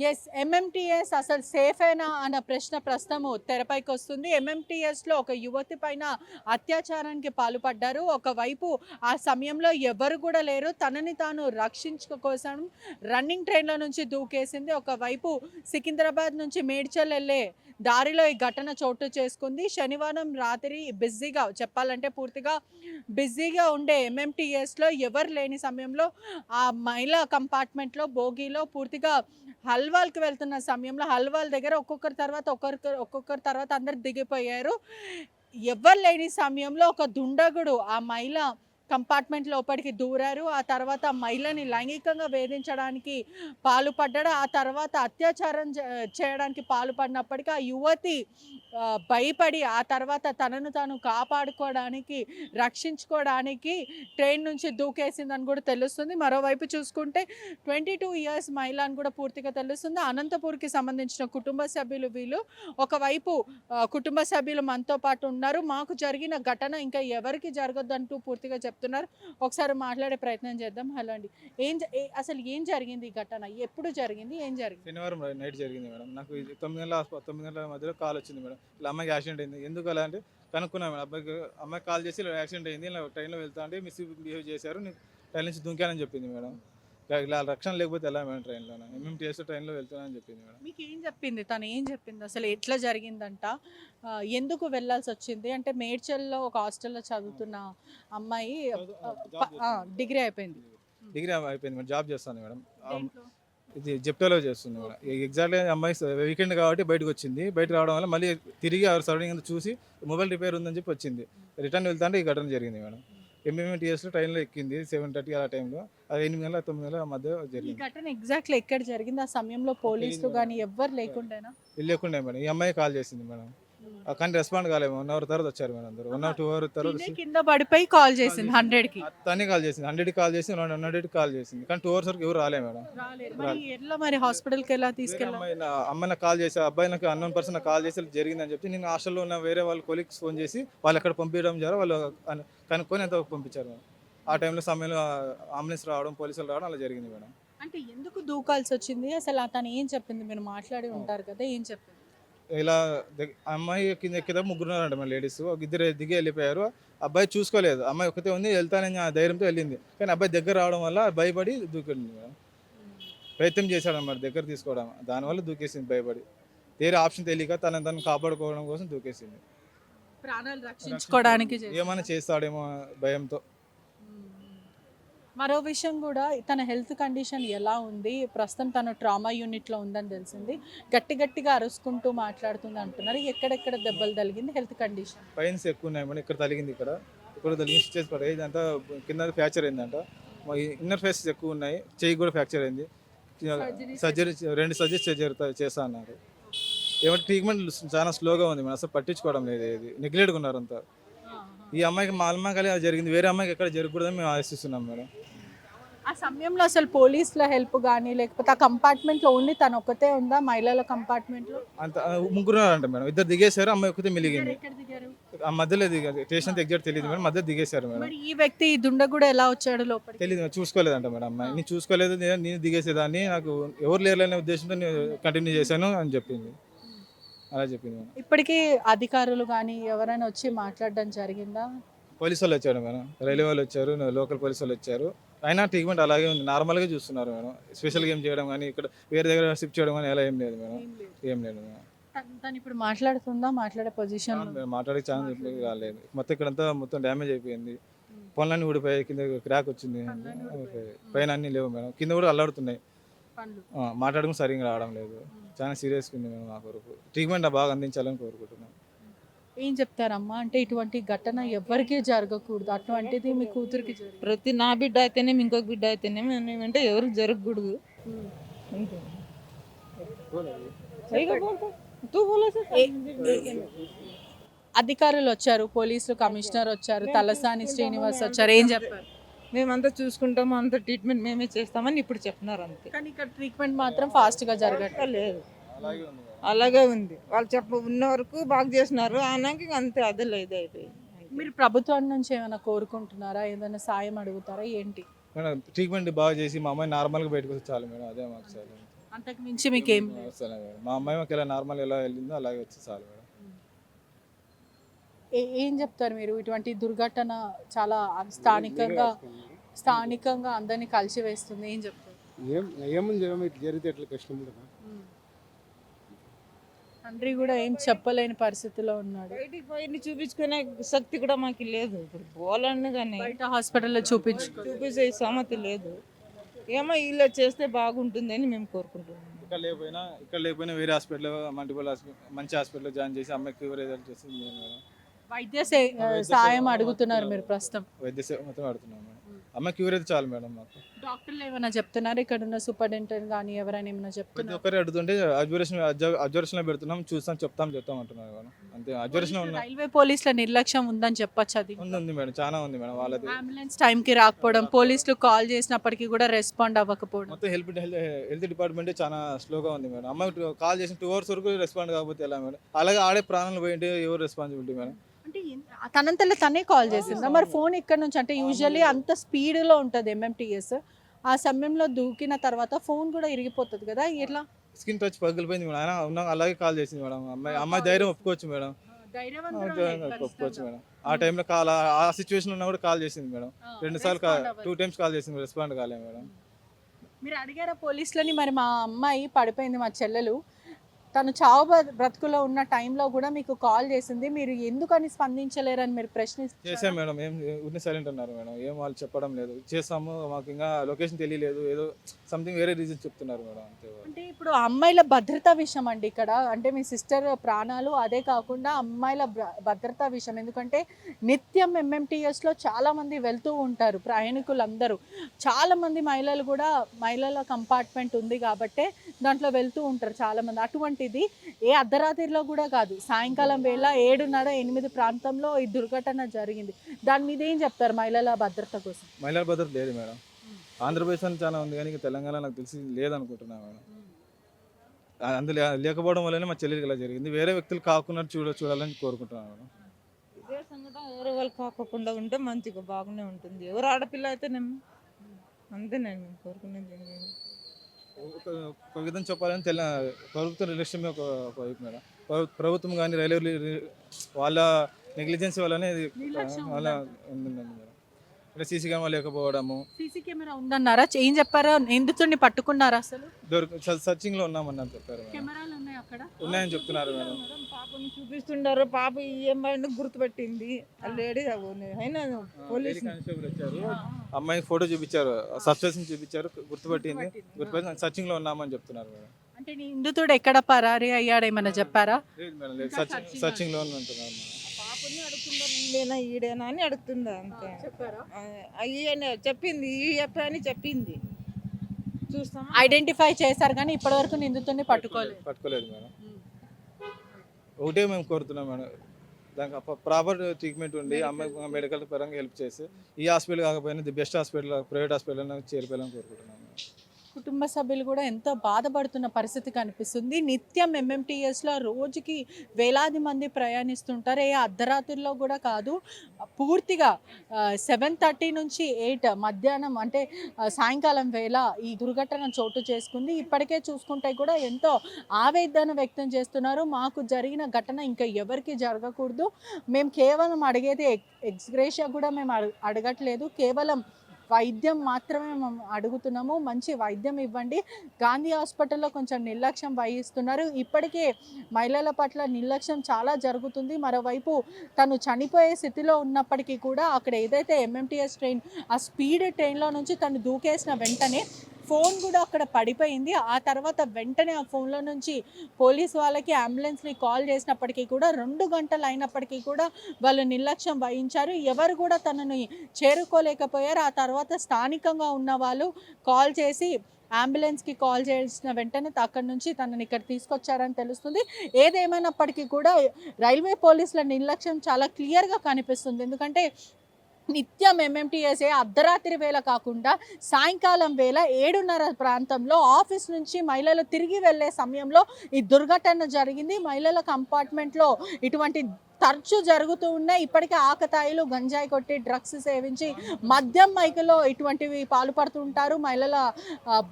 Yes, MMTS అసలు సేఫేనా అన్న ప్రశ్న ప్రస్తుతము తెరపైకి వస్తుంది. ఎంఎంటీఎస్లో ఒక యువతి పైన అత్యాచారానికి పాల్పడ్డారు. ఒకవైపు ఆ సమయంలో ఎవరు కూడా లేరు. తనని తాను రక్షించుకో కోసం రన్నింగ్ ట్రైన్‌లో నుంచి దూకేసింది. ఒకవైపు సికింద్రాబాద్ నుంచి మేడ్చల్ ఎళ్ళే దారిలో ఈ ఘటన చోటు చేసుకుంది. శనివారం రాత్రి బిజీగా చెప్పాలంటే పూర్తిగా బిజీగా ఉండే ఎంఎంటీఎస్‌లో ఎవరు లేని సమయంలో ఆ మహిళా కంపార్ట్మెంట్‌లో బోగీలో పూర్తిగా హల్వాల్‌కి వెళ్తున్న సమయంలో హల్వాల్ దగ్గర ఒక్కొక్కరి తర్వాత అందరూ దిగిపోయారు. ఎవ్వరు లేని సమయంలో ఒక దుండగుడు ఆ మహిళ కంపార్ట్మెంట్ లోపలికి దూరారు. ఆ తర్వాత మహిళని లైంగికంగా వేధించడానికి పాల్పడ్డాడు. ఆ తర్వాత అత్యాచారం చేయడానికి పాల్పడినప్పటికీ ఆ యువతి భయపడి ఆ తర్వాత తనను తాను కాపాడుకోవడానికి, రక్షించుకోవడానికి ట్రైన్ నుంచి దూకేసిందని కూడా తెలుస్తుంది. మరోవైపు చూసుకుంటే 22 ఇయర్స్ మహిళ అని కూడా పూర్తిగా తెలుస్తుంది. అనంతపూర్‌కి సంబంధించిన కుటుంబ సభ్యులు వీళ్ళు. ఒకవైపు కుటుంబ సభ్యులు మనతో పాటు ఉన్నారు. మాకు జరిగిన ఘటన ఇంకా ఎవరికీ జరగొద్దంటూ పూర్తిగా చెప్తున్నారు. ఒకసారి మాట్లాడే ప్రయత్నం చేద్దాం. హలో అండి. అసలు ఏం జరిగింది ఈ ఘటన? ఎప్పుడు జరిగింది? ఏం జరిగింది? శనివారం నైట్ జరిగింది మేడం. నాకు ఇది 9 గంటల మధ్యలో కాల్ వచ్చింది మేడం. ఇలా అమ్మాయికి యాక్సిడెంట్ అయింది. ఎందుకు అలా అంటే కనుక్కున్నాను మేడం. అమ్మాయికి కాల్ చేసి ఇలా యాక్సిడెంట్ అయింది. ఇలా ట్రైన్‌లో వెళ్తా అంటే మిస్‌బిహేవ్ చేశారు. నేను ట్రైన్ నుంచి దుంకానని చెప్పింది మేడం. ఇలా రక్షణ లేకపోతే ఎలా మేడం ట్రైన్‌లోన? ఎంఎంటీఎస్ ట్రైన్‌లో వెళ్తున్నానని చెప్పింది మేడం. మీకేం చెప్పింది? తను ఏం చెప్పింది? అసలు ఎట్లా జరిగిందంట? ఎందుకు వెళ్ళాల్సొచ్చింది? అంటే మేడ్చల్‌లో ఒక హాస్టల్‌లో చదువుతున్న అమ్మాయి జాబ్ డిగ్రీ అయిపోయింది. డిగ్రీ అయిపోయింది మేడం. జాబ్ చేస్తాను మేడం. దేంట్లో? ఇది జెప్టోలో చేస్తుంది మేడం. ఎగ్జాక్ట్‌గా అమ్మాయి వీకెండ్ కాబట్టి బయటకొచ్చింది. బయటకు రావడం వల్ల మళ్ళీ తిరిగి ఆ సరౌండింగ్ అంతా చూసి మొబైల్ రిపేర్ ఉందని చెప్పి వచ్చింది. రిటర్న్ వెళ్తుంటే ఈ ఘటన జరిగింది మేడం. ఎంఎంటీఎస్‌లో ట్రైన్‌లో ఎక్కింది 7:30 ఆ టైంలో. అది 8 గంటల 9 గంటల మధ్య ఈ జరిగింది. ఘటన ఎగ్జాక్ట్‌లీ ఎక్కడ జరిగింది? ఆ సమయంలో పోలీసులు తెలీదు గాని ఎవ్వరు లేకుండేనా? లేకుండే మేడం. ఈ అమ్మాయి కాల్ చేసింది మేడం. కానీ రెస్పాండ్ కాలేదు. 1 అవర్ తర్వాత వచ్చారు మేడం అందరూ. 1 అవర్ 2 అవర్ తర్వాత తినే కింద పడిపోయి కాల్ చేసింది 100కి. తనే కాల్ చేసింది. 100కి కాల్ చేసి 100కి కాల్ చేసింది. కానీ 2 అవర్స్ వరకు ఎవరు రాలే మేడం. రాలేదు. మరి హాస్పిటల్‌కి ఎలా వేరే తీసుకెళ్ళారు? అమ్మాయి నాకు కాల్ చేసి అబ్బాయి నాకు అన్నోన్ పర్సన్ నాకు కాల్ చేసి ఇలా జరిగిందని చెప్తే నేను హాస్టల్లో ఉన్న వేరే వాళ్ళ కొలీగ్స్ ఫోన్ చేసి వాళ్ళు అక్కడ పంపించడం ద్వారా వాళ్ళు కనుక్కొని ఎంత పంపించారు మేడం. ఆ సమయంలో అంబులెన్స్ రావడం పోలీసులు రావడం అలా జరిగింది మేడం. అంటే ఎందుకు దూకాల్సొచ్చింది? అసలు తను ఏం చెప్పింది? మీరు మాట్లాడి ఉంటారు కదా! ఏం చెప్పింది? ఇలా అమ్మాయి కింద ఎక్కితే ముగ్గురున్నారంట మన లేడీస్. ఒక ఇద్దరు దిగి వెళ్ళిపోయారు. అబ్బాయి చూసుకోలేదు. అమ్మాయి ఒక్కతే ఉంది వెళ్తానని ఆ ధైర్యంతో వెళ్ళింది. కానీ అబ్బాయి దగ్గర రావడం వల్ల భయపడి దూకింది మేడం. ప్రయత్నం చేశాడు అన్నమాట దగ్గర తీసుకోవడం. దానివల్ల దూకేసింది భయపడి. వేరే ఆప్షన్ తెలియక తనను కాపాడుకోవడం కోసం దూకేసింది. ప్రాణాలు రక్షించుకోవడానికి ఏమైనా చేస్తాడేమో భయంతో. మరో విషయం కూడా తన హెల్త్ కండిషన్ ఎలా ఉంది? ప్రస్తుతం తను ట్రామా యూనిట్‌లో ఉందని తెలిసింది. గట్టిగా అరుచుకుంటూ మాట్లాడుతుంది అంటున్నారు. ఎక్కడెక్కడ దెబ్బలు తగిలింది? Health condition? పెయిన్స్ ఎక్కువ ఉన్నాయి మేడం. ఇక్కడ తగిలింది ఇక్కడ తగిలింది స్టిచెస్ పడ్డాయి. ఇదంతా కింద ఫ్రాక్చర్ అయిందంట. ఇన్నర్ ఫేసెస్ ఎక్కువ ఉన్నాయి. చెయ్యి కూడా ఫ్రాక్చర్ అయింది. సర్జరీ 2 సర్జరీస్ చేస్తా అన్నారు. ఏమంటే ట్రీట్మెంట్ చాలా స్లోగా ఉంది మేడం. అసలు పట్టించుకోవడం లేదు. ఇది నెగ్లెక్ట్గా ఉన్నారు అంతా. ఈ అమ్మాయికి మా అమ్మాయి అది జరిగింది. వేరే అమ్మాయికి ఎక్కడ జరగకూడదని మేము ఆశిస్తున్నాం మేడం. ఆ సమయంలో అసలు పోలీసుల హెల్ప్ గాని లేకపోతే ఆ కంపార్ట్మెంట్‌లో ఓన్లీ తను ఒక్కతే ఉందా? మహిళల కంపార్ట్మెంట్‌లో? అంత ముగ్గురున్నారంట మేడం. ఇద్దరు దిగేశారు. అమ్మాయి ఒక్కతే మిలిగింది. ఎక్కడ దిగారు? ఆ మధ్యలో దిగారు. స్టేషన్ ఎగ్జాక్ట్ తెలియదు మేడం. మధ్యలో దిగేశారు మేడం. మరి ఈ వ్యక్తి ఈ దుండగుడు ఎలా వచ్చాడు లోపలికి? తెలియదు చూసుకోలేదంట మేడం అమ్మాయి. నేను చూసుకోలేదు నేను దిగేసేదాన్ని నాకు ఎవరు లేరనే ఉద్దేశంతో నేను కంటిన్యూ చేశాను అని చెప్పింది. అలా చెప్పింది మేడం. ఇప్పటికీ అధికారులు గాని ఎవరైనా వచ్చి మాట్లాడడం జరిగిందా? పోలీసు వాళ్ళు వచ్చారు మేడం. రైల్వే వాళ్ళు వచ్చారు. లోకల్ పోలీసు వాళ్ళు వచ్చారు. అయినా ట్రీట్మెంట్ అలాగే ఉంది. నార్మల్గా చూస్తున్నారు మేడం. స్పెషల్గా ఏం చేయడం కానీ ఇక్కడ వేరే దగ్గర షిఫ్ట్ చేయడం కానీ అలా ఏం లేదు మేడం. ఏం లేదు మేడం. తను ఇప్పుడు మాట్లాడుతుందా? మాట్లాడే పొజిషన్? మాట్లాడే ఛాన్స్ రాలేదు. మొత్తం ఇక్కడంతా మొత్తం డ్యామేజ్ అయిపోయింది. పనులన్నీ ఊడిపోయాయి. కింద క్రాక్ వచ్చింది. పైన అన్నీ లేవు మేడం. కింద కూడా అల్లాడుతున్నాయి. మాట్లాడడం సరిగ్గా రావడం లేదు. చాలా సీరియస్గా ఉంది మేడం. మా కొరకు ట్రీట్మెంట్ బాగా అందించాలని కోరుకుంటున్నాను. ఏం చెప్తారమ్మా? అంటే ఇటువంటి ఘటన ఎవరికీ జరగకూడదు. అటువంటిది మీ కూతురికి జరిగింది. ప్రతి నా బిడ్డ అయితేనేమి ఇంకొక బిడ్డ అయితేనేమి అంటే ఎవరికి జరగకూడదు అంతే. అధికారులు వచ్చారు, పోలీసులు కమిషనర్ వచ్చారు, తలసాని శ్రీనివాస్ వచ్చారు. ఏం చెప్పారు? మేమంతా చూసుకుంటాము, అంత ట్రీట్మెంట్ మేమే చేస్తామని ఇప్పుడు చెప్తున్నారు అంతే. కానీ ఇక్కడ ట్రీట్మెంట్ మాత్రం ఫాస్ట్గా జరగట్లేదు. లేదు అలాగే ఉంది మేడం. అలాగే ఉంది. వాళ్ళు ఉన్న వరకు బాగా చేసినారు. ఆనాకి అంతే అదే లేదు అయిపోయింది. మీరు ప్రభుత్వం నుంచి ఏమైనా కోరుకుంటున్నారా? ఏదైనా సాయం అడుగుతారా? ఏంటి? మేడం ట్రీట్మెంట్ బాగా చేసి మా అమ్మాయి నార్మల్గా బయటకు వస్తే చాలు మేడం. అదే మాకు చాలు. అంతకు మించి మీకేం లేదు. వస్తలే మేడం. మా అమ్మాయి మాకు ఎలా నార్మల్ ఎలా వెళ్ళిందో అలాగే వచ్చి చాలు మేడం. ఏం చెప్తారు మీరు? ఇటువంటి దుర్ఘటన చాలా స్థానికంగా అందరినీ కలిసివేస్తుంది. ఏం చెప్తారు? ఏముంది ఇట్లా జరిగితే ఎట్లా కష్టం కదా. తండ్రి కూడా ఏం చెప్పలేని పరిస్థితిలో ఉన్నాడు. బయటికి పోయి చూపించుకునే శక్తి కూడా మాకు లేదు. ఇప్పుడు పోవాలని కానీ బయట హాస్పిటల్లో చూపించే సమతి లేదు. ఏమో వీళ్ళు చేస్తే బాగుంటుంది అని మేము కోరుకుంటున్నాం. ఇక్కడ లేకపోయినా వేరే హాస్పిటల్ మల్టిపుల్ మంచి హాస్పిటల్లో జాయిన్ చేసి అమ్మాయికి రిజల్ట్ చేసి మేడం వైద్య సాయం అడుగుతున్నారు మీరు ప్రస్తుతం? వైద్య సేవ మొత్తం ఆడుతున్నాం మేడం. అమ్మాయి క్యూర్ అయితే చాలు మేడం. మాకు డాక్టర్లు ఏమైనా చెప్తున్నారు? ఇక్కడ ఉన్న సూపరింటెండెంట్ కానీ ఎవరైనా ఏమైనా ప్రతి చెప్తున్నారు? ఒక్కరు అడుగుతుంటే అబ్జర్వేషన్ పెడుతున్నాం, చెప్తాం అంటున్నారు మేడం. అంతే అబ్జర్వేషన్ ఉన్నా రైల్వే పోలీసుల నిర్లక్ష్యం ఉందని చెప్పొచ్చు. అది ఉంది మేడం, చాలా ఉంది మేడం. వాళ్ళది అంబులెన్స్ టైంకి రాకపోవడం, పోలీసులు కాల్ చేసినప్పటికీ కూడా రెస్పాండ్ అవ్వకపోవడం. మొత్తం హెల్త్ డిపార్ట్మెంట్ చాలా స్లోగా ఉంది మేడం. అమ్మాయి కాల్ చేసిన 2 hours వరకు రెస్పాండ్ కాకపోతే ఎలా మేడం? అలాగే ఆడే ప్రాణాలు పోయింటే ఎవరు రెస్పాన్సిబిలిటీ మేడం? అంటే తనంతలో తనే కాల్ చేసిందా? మరి ఫోన్ ఇక్కడ నుంచి అంటే యూజువల్లీ అంత స్పీడ్లో ఉంటుంది ఎంఎంటీఎస్. ఆ సమయంలో దూకిన తర్వాత ఫోన్ కూడా ఇరిగిపోతుంది కదా, ఎట్లా? స్కిన్ టచ్ పగిలిపోయింది మేడం. ఆయన ఉన్నాం అలాగే కాల్ చేసింది మేడం. అమ్మాయి ధైర్యం ఒప్పుకోవచ్చు మేడం. ఒప్పుకోవచ్చు మేడం. ఆ టైంలో ఆ సిచ్యువేషన్ ఉన్నా కూడా కాల్ చేసింది మేడం. 2 సార్లు 2 times కాల్ చేసింది, రెస్పాండ్ కాలేదు మేడం. మీరు అడిగారా పోలీసులని? మరి మా అమ్మాయి పడిపోయింది, మా చెల్లెలు తను చావు బ్రతుకులో ఉన్న టైంలో కూడా మీకు కాల్ చేసింది, మీరు ఎందుకని స్పందించలేరని మీరు చేసాం మేడం. ఏం సైలెంట్ అన్నారు మేడం. ఏం వాళ్ళు చెప్పడం లేదు. చేస్తాము, మాకు ఇంకా లొకేషన్ తెలియలేదు, ఏదో సంథింగ్ వేరే రీజన్ చెప్తున్నారు మేడం. అంతే. అంటే ఇప్పుడు అమ్మాయిల భద్రతా విషయం అండి ఇక్కడ. అంటే మీ సిస్టర్ ప్రాణాలు, అదే కాకుండా అమ్మాయిల భద్రతా విషయం. ఎందుకంటే నిత్యం ఎంఎంటీఎస్లో చాలామంది వెళ్తూ ఉంటారు ప్రయాణికులందరూ. చాలామంది మహిళలు కూడా, మహిళల కంపార్ట్మెంట్ ఉంది కాబట్టి దాంట్లో వెళ్తూ ఉంటారు చాలామంది. అటువంటిది ఏ అర్ధరాత్రిలో కూడా కాదు, సాయంకాలం వేళ 7:30, 8 ప్రాంతంలో ఈ దుర్ఘటన జరిగింది. దాని మీద ఏం చెప్తారు మహిళల భద్రత కోసం? మహిళల భద్రత లేదు మేడం. ఆంధ్రప్రదేశ్ అని చాలా ఉంది కానీ తెలంగాణ నాకు తెలిసి లేదనుకుంటున్నాను మేడం. అందులో లేకపోవడం వల్లనే మా చెల్లెలికి ఇలా జరిగింది. వేరే వ్యక్తులు కాకుండా చూడాలని కోరుకుంటున్నాను మేడం. ఇదే సంఘటన వేరే వాళ్ళు కాకుండా ఉంటే మంచిగా బాగానే ఉంటుంది. ఎవరు ఆడపిల్ల అయితే అంతే నేను కోరుకునేది. ఒక విధంగా చెప్పాలని ప్రభుత్వ నిర్లక్ష్యమే ఒక వైపు మేడం. ప్రభుత్వం కానీ రైల్వే వాళ్ళ నెగ్లిజెన్స్ వల్లనే వాళ్ళ ఉందండి మేడం. అంటే సీసీ కెమెరా లేకపోవడము. సీసీ కెమెరా ఉందన్నారా? ఏం చెప్పారా? ఎందుతుని పట్టుకున్నారా? అసలు సర్చింగ్ లో ఉన్నామని చెప్పారు. కెమెరాలు ఉన్నాయి అక్కడ, ఉన్నాయని చెప్తున్నారు మేడం. పాపని చూపిస్తుండారు. పాప ఏమైనా గుర్తుపెట్టింది లేడీ అయినా పోలీసు కానిస్టేబుల్ వచ్చారు, అమ్మాయి ఫోటో చూపించారు, సబ్స్టేషన్ చూపించారు, గుర్తుపట్టింది. సర్చింగ్ లో ఉన్నామని చెప్తున్నారు మేడం. అంటే నిందితుడు ఎక్కడ పరారీ అయ్యాడేమన్నా చెప్పారా? లేదు మేడం, లేదు. సర్చింగ్ లో ఉంటున్నారు మేడం. పాపని అడుగుతున్నారు, ఈడేనా ఈడేనా అని అడుగుతుందా అంతే. అయ్యనే చెప్పింది, ఈ అని చెప్పింది. చూస్తాం, ఐడెంటిఫై చేశారు కానీ ఇప్పటివరకు నిందితుడిని పట్టుకోలేదు మేడం. ఒకటే మేము కోరుతున్నాం మేడం, దానికి ప్రాపర్ ట్రీట్మెంట్ ఉండి అమ్మాయి మెడికల్ పరంగా హెల్ప్ చేసి ఈ హాస్పిటల్ కాకపోయినా the best hospital, private hospital చేరిపోయాలని కోరుకుంటున్నాం మేడం. కుటుంబ సభ్యులు కూడా ఎంతో బాధపడుతున్న పరిస్థితి కనిపిస్తుంది. నిత్యం ఎంఎంటీఎస్లో రోజుకి వేలాది మంది ప్రయాణిస్తుంటారు. ఏ అర్ధరాత్రిలో కూడా కాదు, పూర్తిగా 7:30 నుంచి 8 మధ్యాహ్నం అంటే సాయంకాలం వేళ ఈ దుర్ఘటన చోటు చేసుకుంది. ఇప్పటికే చూసుకుంటే కూడా ఎంతో ఆవేదన వ్యక్తం చేస్తున్నారు. మాకు జరిగిన ఘటన ఇంకా ఎవరికి జరగకూడదు, మేము కేవలం అడిగేది ఎక్స్గ్రేషియా కూడా మేము అడగట్లేదు, కేవలం వైద్యం మాత్రమే మేము అడుగుతున్నాము. మంచి వైద్యం ఇవ్వండి. గాంధీ హాస్పిటల్లో కొంచెం నిర్లక్ష్యం వహిస్తున్నారు. ఇప్పటికే మహిళల పట్ల నిర్లక్ష్యం చాలా జరుగుతుంది. మరోవైపు తను చనిపోయే స్థితిలో ఉన్నప్పటికీ కూడా అక్కడ ఏదైతే ఎంఎంటీఎస్ ట్రైన్, ఆ స్పీడ్ ట్రైన్లో నుంచి తను దూకేసిన వెంటనే ఫోన్ కూడా అక్కడ పడిపోయింది. ఆ తర్వాత వెంటనే ఆ ఫోన్లో నుంచి పోలీస్ వాళ్ళకి, అంబులెన్స్ని కాల్ చేసినప్పటికీ కూడా 2 గంటలు అయినప్పటికీ కూడా వాళ్ళు నిర్లక్ష్యం వహించారు. ఎవరు కూడా తనని చేరుకోలేకపోయారు. ఆ తర్వాత స్థానికంగా ఉన్న వాళ్ళు కాల్ చేసి అంబులెన్స్కి కాల్ చేసిన వెంటనే అక్కడి నుంచి తనని ఇక్కడ తీసుకొచ్చారని తెలుస్తుంది. ఏదేమైనప్పటికీ కూడా రైల్వే పోలీసుల నిర్లక్ష్యం చాలా క్లియర్గా కనిపిస్తుంది. ఎందుకంటే నిత్యం ఎంఎంటీఎస్ అర్ధరాత్రి వేళ కాకుండా సాయంకాలం వేళ 7:30 ప్రాంతంలో ఆఫీస్ నుంచి మహిళలు తిరిగి వెళ్ళే సమయంలో ఈ దుర్ఘటన జరిగింది. మహిళల కంపార్ట్మెంట్లో ఇటువంటి తరచూ జరుగుతూ ఉన్నాయి. ఇప్పటికే ఆకతాయిలు గంజాయి కొట్టి డ్రగ్స్ సేవించి మద్యం మైకులో ఇటువంటివి పాల్పడుతుంటారు. మహిళల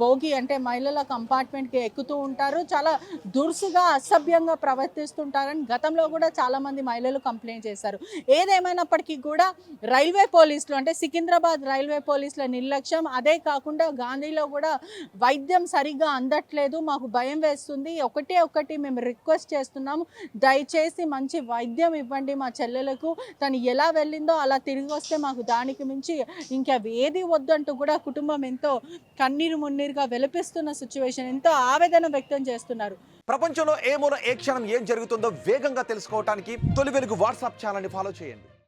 బోగి అంటే మహిళల కంపార్ట్మెంట్కి ఎక్కుతూ ఉంటారు. చాలా దురుసుగా అసభ్యంగా ప్రవర్తిస్తుంటారని గతంలో కూడా చాలామంది మహిళలు కంప్లైంట్ చేశారు. ఏదేమైనప్పటికీ కూడా రైల్వే పోలీసులు అంటే సికింద్రాబాద్ రైల్వే పోలీసుల నిర్లక్ష్యం, అదే కాకుండా గాంధీలో కూడా వైద్యం సరిగ్గా అందట్లేదు, మాకు భయం వేస్తుంది, ఒకటి మేము రిక్వెస్ట్ చేస్తున్నాము, దయచేసి మంచి వైద్యం ఇవ్వండి మా చెల్లెలకు, తను ఎలా వెళ్ళిందో అలా తిరిగి వస్తే మాకు దానికి మించి ఇంకా ఏది వద్దంటూ కూడా కుటుంబం ఎంతో కన్నీరు మున్నీరుగా వెలిపిస్తున్న సిచ్యువేషన్, ఎంతో ఆవేదన వ్యక్తం చేస్తున్నారు. ప్రపంచంలో ఏ మూల ఏ క్షణం ఏం జరుగుతుందో వేగంగా తెలుసుకోవడానికి తొలి వెలుగు వాట్సాప్ ఛానల్ని ఫాలో చేయండి.